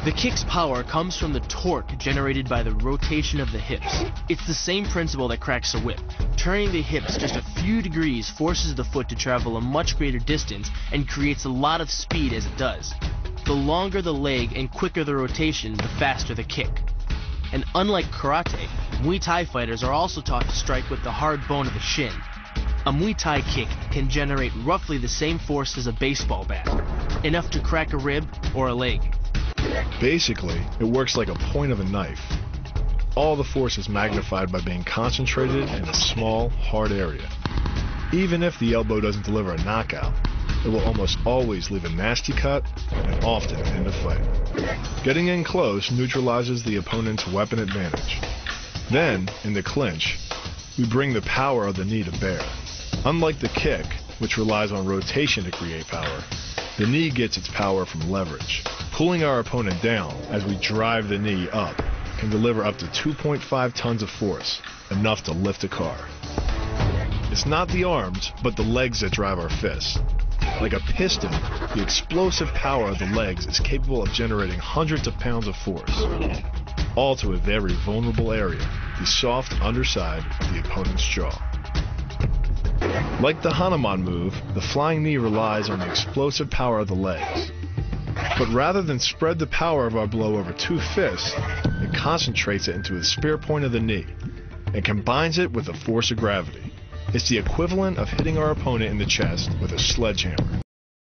The kick's power comes from the torque generated by the rotation of the hips. It's the same principle that cracks a whip. Turning the hips just a few degrees forces the foot to travel a much greater distance and creates a lot of speed as it does. The longer the leg and quicker the rotation, the faster the kick. And unlike karate, Muay Thai fighters are also taught to strike with the hard bone of the shin. A Muay Thai kick can generate roughly the same force as a baseball bat, enough to crack a rib or a leg. Basically, it works like a point of a knife. All the force is magnified by being concentrated in a small, hard area. Even if the elbow doesn't deliver a knockout, it will almost always leave a nasty cut and often end a fight. Getting in close neutralizes the opponent's weapon advantage. Then, in the clinch, we bring the power of the knee to bear. Unlike the kick, which relies on rotation to create power, the knee gets its power from leverage. Pulling our opponent down as we drive the knee up can deliver up to 2.5 tons of force, enough to lift a car. It's not the arms, but the legs that drive our fists. Like a piston, the explosive power of the legs is capable of generating hundreds of pounds of force, all to a very vulnerable area, the soft underside of the opponent's jaw. Like the Hanuman move, the flying knee relies on the explosive power of the legs. But rather than spread the power of our blow over two fists, it concentrates it into the spear point of the knee and combines it with the force of gravity. It's the equivalent of hitting our opponent in the chest with a sledgehammer.